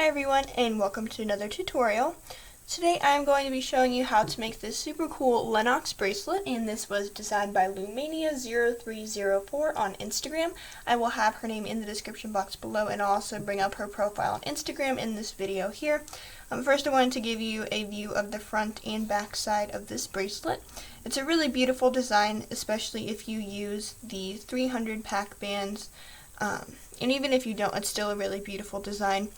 Hi everyone, and welcome to another tutorial. Today I'm going to be showing you how to make this super cool Lennox bracelet, and this was designed by Lumania0304 on Instagram. I will have her name in the description box below, and I'll also bring up her profile on Instagram in this video here. First I wanted to give you a view of the front and back side of this bracelet. It's a really beautiful design, especially if you use the 300 pack bands, and even if you don't, it's still a really beautiful design.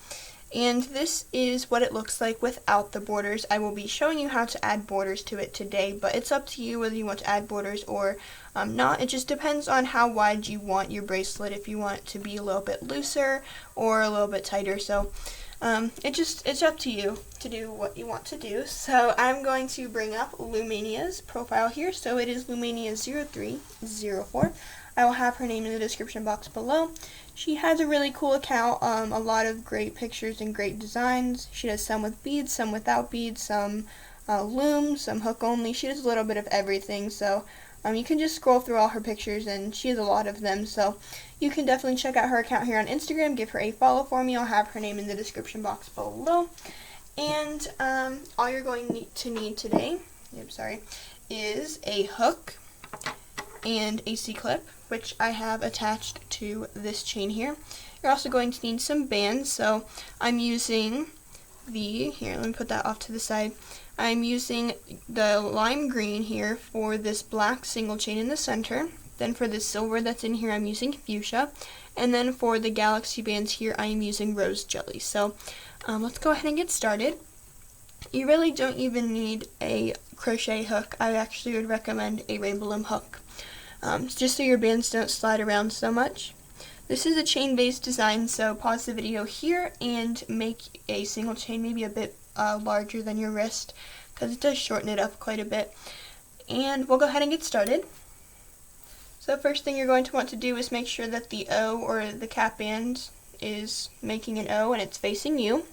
And this is what it looks like without the borders. I will be showing you how to add borders to it today, but it's up to you whether you want to add borders or not. It just depends on how wide you want your bracelet, if you want it to be a little bit looser or a little bit tighter. So it's up to you to do what you want to do. So I'm going to bring up Lumania's profile here. So it is Lumania0304. I will have her name in the description box below. She has a really cool account, a lot of great pictures and great designs. She does some with beads, some without beads, some loom, some hook only. She does a little bit of everything, so you can just scroll through all her pictures, and she has a lot of them, so you can definitely check out her account here on Instagram. Give her a follow for me. I'll have her name in the description box below. And all you're going to need today, is a hook and a C-clip, which I have attached to this chain here. You're also going to need some bands, so I'm using let me put that off to the side. I'm using the lime green here for this black single chain in the center. Then for the silver that's in here, I'm using fuchsia. And then for the galaxy bands here, I am using rose jelly. So let's go ahead and get started. You really don't even need a crochet hook. I actually would recommend a rainbow loom hook, just so your bands don't slide around so much. This is a chain-based design, so pause the video here and make a single chain maybe a bit larger than your wrist, because it does shorten it up quite a bit. And we'll go ahead and get started. So first thing you're going to want to do is make sure that the O, or the cap band, is making an O and it's facing you.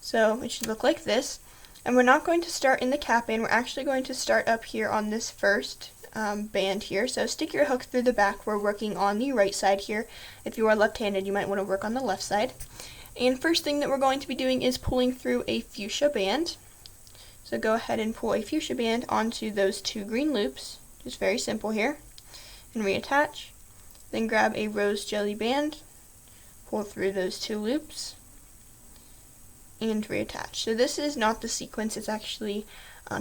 So it should look like this. And we're not going to start in the cap band, we're actually going to start up here on this first band here. So stick your hook through the back. We're working on the right side here. If you are left-handed, you might want to work on the left side. And first thing that we're going to be doing is pulling through a fuchsia band. So go ahead and pull a fuchsia band onto those two green loops. Just very simple here. And reattach. Then grab a rose jelly band, pull through those two loops, and reattach. So this is not the sequence, it's actually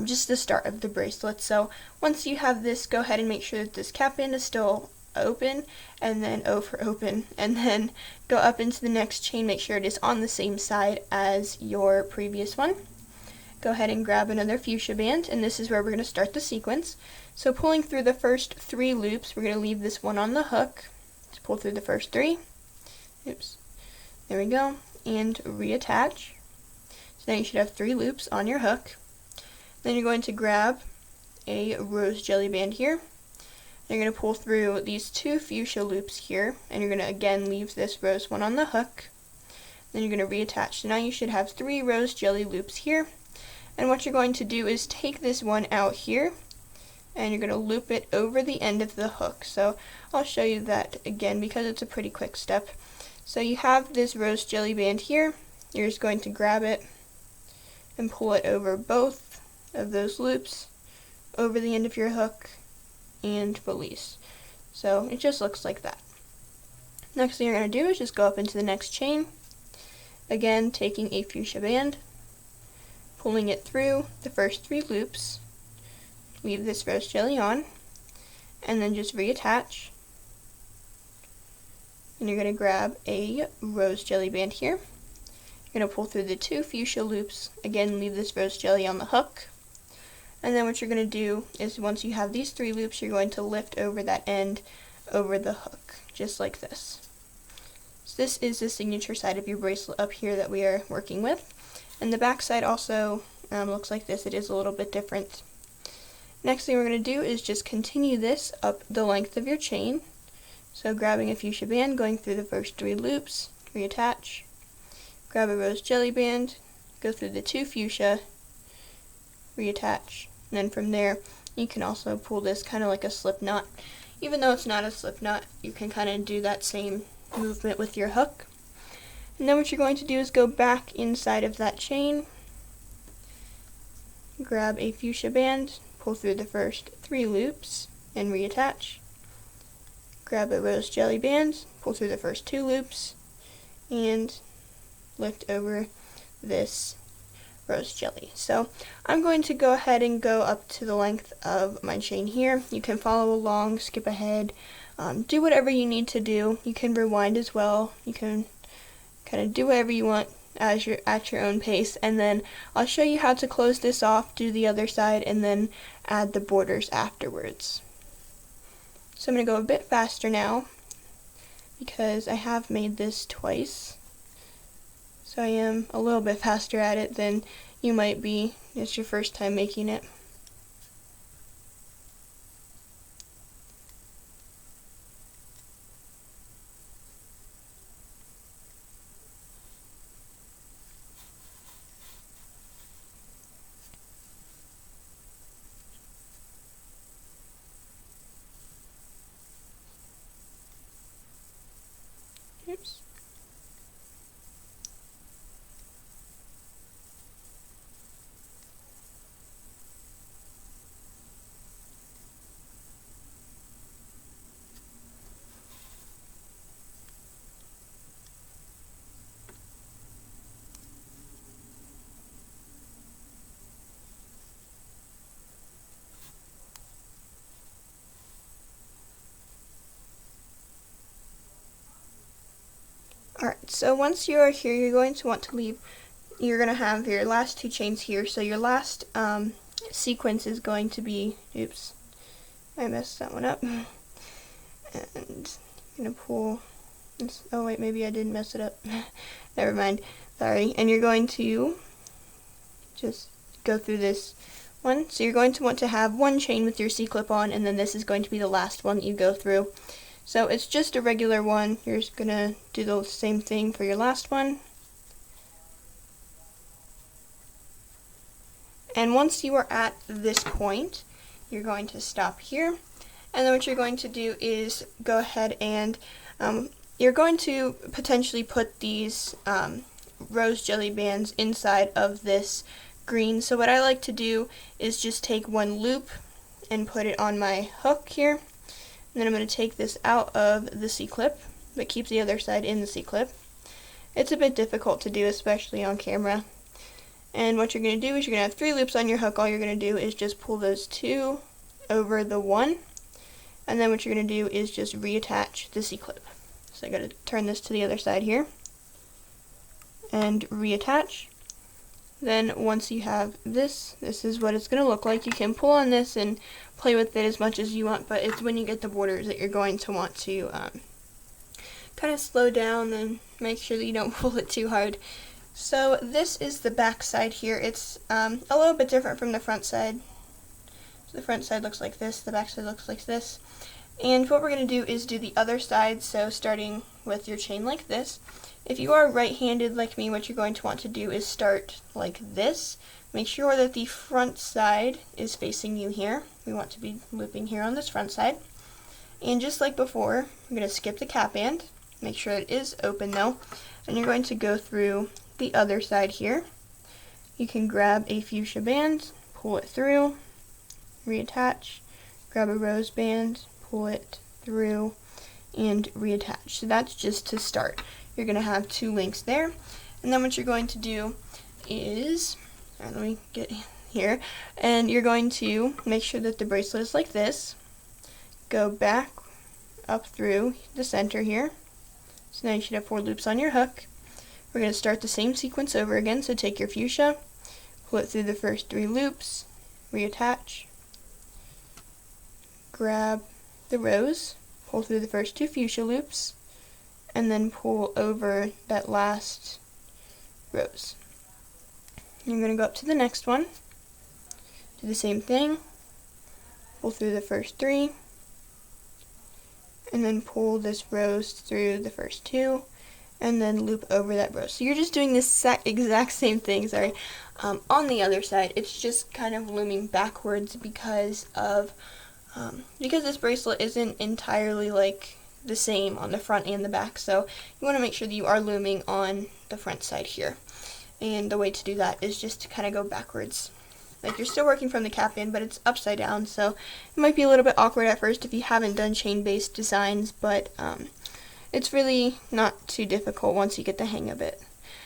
just the start of the bracelet. So once you have this, go ahead and make sure that this cap band is still open, and then O for open, and then go up into the next chain, make sure it is on the same side as your previous one. Go ahead and grab another fuchsia band, and this is where we're going to start the sequence. So pulling through the first three loops, we're going to leave this one on the hook. Let's pull through the first three. Oops. There we go. And reattach. So now you should have three loops on your hook. Then you're going to grab a rose jelly band here. And you're going to pull through these two fuchsia loops here, and you're going to again leave this rose one on the hook. Then you're going to reattach. So now you should have three rose jelly loops here. And what you're going to do is take this one out here, and you're going to loop it over the end of the hook. So I'll show you that again because it's a pretty quick step. So you have this rose jelly band here. You're just going to grab it and pull it over both of those loops, over the end of your hook, and release. So it just looks like that. Next thing you're going to do is just go up into the next chain, again taking a fuchsia band, pulling it through the first three loops, leave this rose jelly on, and then just reattach. And you're going to grab a rose jelly band here. You're going to pull through the two fuchsia loops, again leave this rose jelly on the hook. And then what you're going to do is once you have these three loops, you're going to lift over that end over the hook, just like this. So this is the signature side of your bracelet up here that we are working with. And the back side also looks like this. It is a little bit different. Next thing we're going to do is just continue this up the length of your chain. So grabbing a fuchsia band, going through the first three loops, reattach, grab a rose jelly band, go through the two fuchsia, reattach, and then from there you can also pull this kind of like a slip knot. Even though it's not a slip knot, you can kind of do that same movement with your hook. And then what you're going to do is go back inside of that chain, grab a fuchsia band, pull through the first 3 loops, and reattach. Grab a rose jelly band, pull through the first 2 loops, and lift over this rose jelly. So I'm going to go ahead and go up to the length of my chain here. You can follow along, skip ahead, do whatever you need to do. You can rewind as well. You can kind of do whatever you want as you're at your own pace, and then I'll show you how to close this off, do the other side, and then add the borders afterwards. So I'm going to go a bit faster now because I have made this twice. So I am a little bit faster at it than you might be. It's your first time making it. Oops. Alright, so once you are here, you're going to want to leave, you're going to have your last 2 chains here, so your last sequence is going to be, oops, I messed that one up, and I'm going to pull this, oh wait, maybe I didn't mess it up, never mind, sorry, and you're going to just go through this one, so you're going to want to have 1 chain with your C-clip on, and then this is going to be the last one that you go through. So it's just a regular one. You're just going to do the same thing for your last one. And once you are at this point, you're going to stop here. And then what you're going to do is go ahead and you're going to potentially put these rose jelly bands inside of this green. So what I like to do is just take 1 loop and put it on my hook here. And then I'm going to take this out of the C-clip, but keep the other side in the C-clip. It's a bit difficult to do, especially on camera. And what you're going to do is you're going to have 3 loops on your hook. All you're going to do is just pull those 2 over the 1. And then what you're going to do is just reattach the C-clip. So I got to turn this to the other side here. And reattach. Then once you have this is what it's going to look like. You can pull on this and play with it as much as you want, but it's when you get the borders that you're going to want to kind of slow down and make sure that you don't pull it too hard. So this is the back side here. It's a little bit different from the front side. So the front side looks like this, the back side looks like this. And what we're going to do is do the other side, so starting with your chain like this. If you are right-handed like me, what you're going to want to do is start like this. Make sure that the front side is facing you here. We want to be looping here on this front side. And just like before, I'm going to skip the cap band. Make sure it is open though. And you're going to go through the other side here. You can grab a fuchsia band, pull it through, reattach, grab a rose band, pull it through, and reattach. So that's just to start. You're going to have 2 links there. And then what you're going to do is, let me get here, and you're going to make sure that the bracelet is like this. Go back up through the center here. So now you should have 4 loops on your hook. We're going to start the same sequence over again, so take your fuchsia, pull it through the first 3 loops, reattach, grab the rose, pull through the first 2 fuchsia loops, and then pull over that last rose. You're going to go up to the next one, do the same thing, pull through the first 3, and then pull this rose through the first 2, and then loop over that rose. So you're just doing this exact same thing, on the other side. It's just kind of looming backwards because of because this bracelet isn't entirely like the same on the front and the back, so you want to make sure that you are looming on the front side here. And the way to do that is just to kind of go backwards. Like you're still working from the cap in, but it's upside down, so it might be a little bit awkward at first if you haven't done chain-based designs, but it's really not too difficult once you get the hang of it.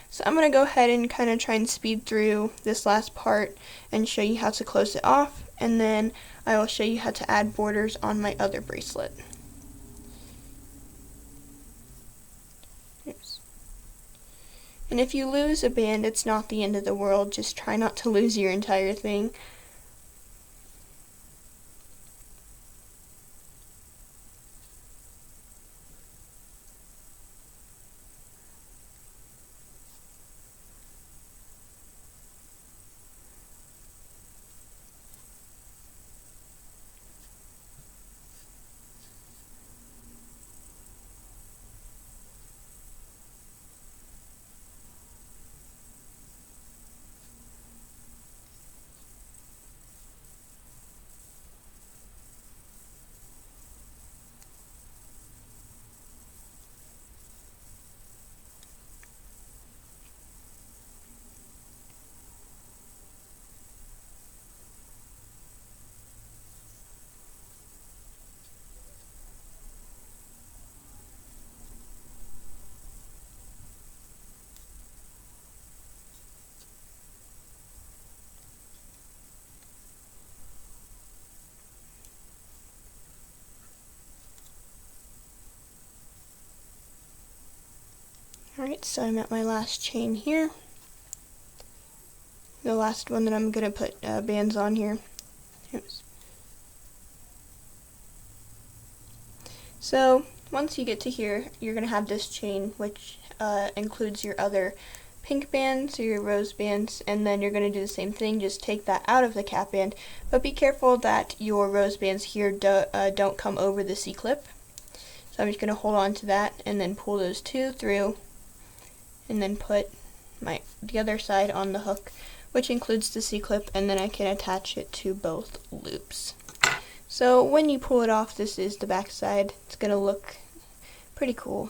So I'm going to go ahead and kind of try and speed through this last part and show you how to close it off, and then I will show you how to add borders on my other bracelet. Oops. And if you lose a band, it's not the end of the world. Just try not to lose your entire thing. Alright, so I'm at my last chain here. The last one that I'm going to put bands on here. Oops. So, once you get to here, you're going to have this chain, which includes your other pink bands or your rose bands, and then you're going to do the same thing, just take that out of the cap band, but be careful that your rose bands here don't come over the C-clip. So I'm just going to hold on to that and then pull those two through, and then put the other side on the hook, which includes the C-clip, and then I can attach it to both loops. So when you pull it off, this is the back side. It's going to look pretty cool.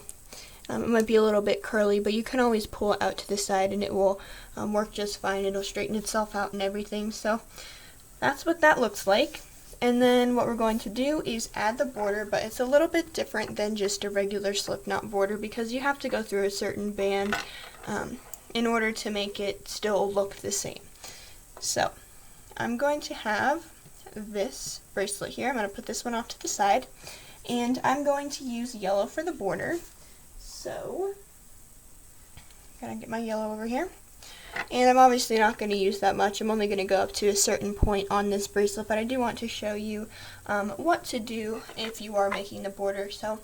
It might be a little bit curly, but you can always pull it out to the side and it will work just fine. It'll straighten itself out and everything. So that's what that looks like. And then what we're going to do is add the border, but it's a little bit different than just a regular slip knot border because you have to go through a certain band in order to make it still look the same. So I'm going to have this bracelet here. I'm going to put this one off to the side, and I'm going to use yellow for the border. So I'm going to get my yellow over here. And I'm obviously not going to use that much. I'm only going to go up to a certain point on this bracelet, but I do want to show you what to do if you are making the border. So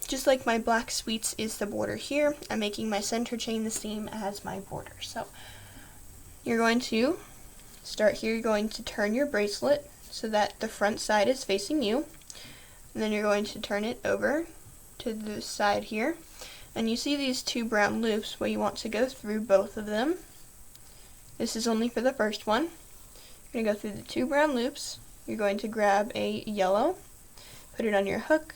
just like my black sweets is the border here, I'm making my center chain the same as my border. So you're going to start here. You're going to turn your bracelet so that the front side is facing you, and then you're going to turn it over to the side here. And you see these two brown loops. Well, you want to go through both of them. This is only for the first one. You're going to go through the two brown loops. You're going to grab a yellow, put it on your hook,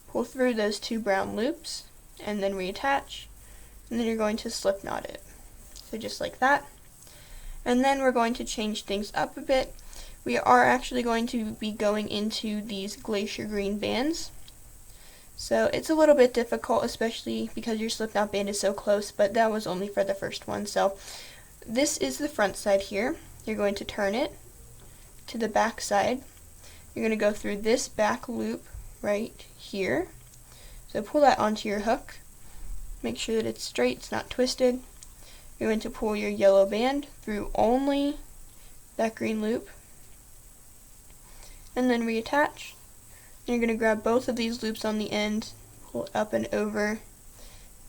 pull through those two brown loops, and then reattach. And then you're going to slip knot it. So just like that. And then we're going to change things up a bit. We are actually going to be going into these glacier green bands. So it's a little bit difficult, especially because your slip knot band is so close, but that was only for the first one. So this is the front side here. You're going to turn it to the back side. You're going to go through this back loop right here. So pull that onto your hook. Make sure that it's straight, it's not twisted. You're going to pull your yellow band through only that green loop, and then reattach. You're going to grab both of these loops on the end, pull it up and over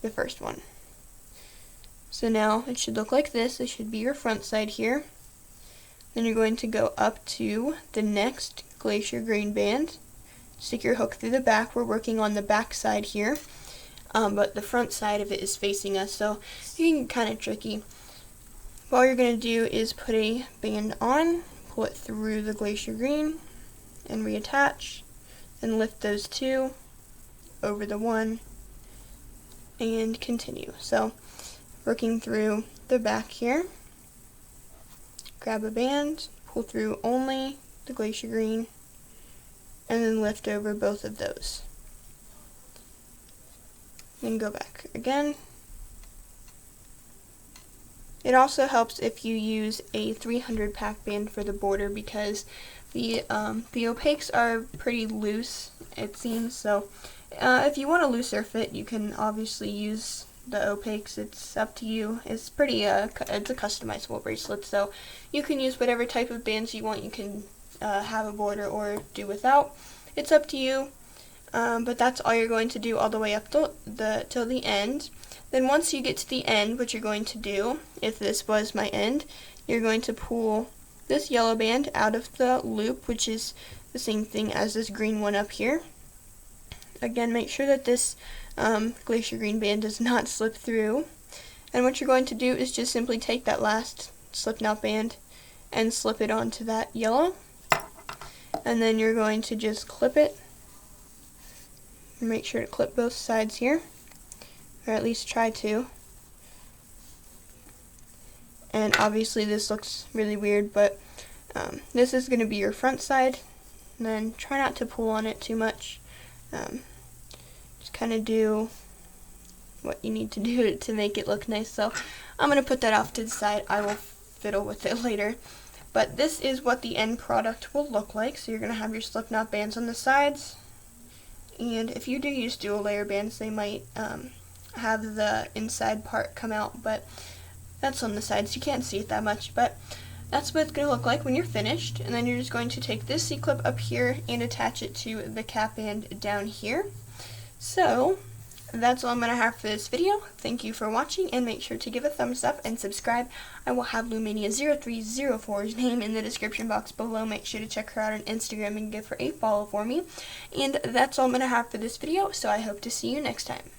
the first one. So now it should look like this. This should be your front side here. Then you're going to go up to the next glacier green band. Stick your hook through the back. We're working on the back side here, but the front side of it is facing us, so it can get kind of tricky. All you're going to do is put a band on, pull it through the glacier green, and reattach. And lift those two, over the one, and continue. So working through the back here, grab a band, pull through only the glacier green, and then lift over both of those. Then go back again. It also helps if you use a 300 pack band for the border, because the opaques are pretty loose, it seems. So if you want a looser fit, you can obviously use the opaques. It's up to you. It's pretty it's a customizable bracelet, so you can use whatever type of bands you want. You can have a border or do without. It's up to you. But that's all you're going to do all the way up till the end. Then once you get to the end, what you're going to do, if this was my end, you're going to pull this yellow band out of the loop, which is the same thing as this green one up here. Again, make sure that this glacier green band does not slip through. And what you're going to do is just simply take that last slip knot band and slip it onto that yellow. And then you're going to just clip it. Make sure to clip both sides here, or at least try to. And obviously this looks really weird, but this is going to be your front side. And then try not to pull on it too much. Just kind of do what you need to do to make it look nice. So I'm going to put that off to the side. I will fiddle with it later. But this is what the end product will look like. So you're going to have your slip knot bands on the sides. And if you do use dual layer bands, they might have the inside part come out, but that's on the sides. You can't see it that much, but that's what it's going to look like when you're finished. And then you're just going to take this C-clip up here and attach it to the cap band down here. So that's all I'm going to have for this video. Thank you for watching, and make sure to give a thumbs up and subscribe. I will have Lumania0304's name in the description box below. Make sure to check her out on Instagram and give her a follow for me. And that's all I'm going to have for this video, so I hope to see you next time.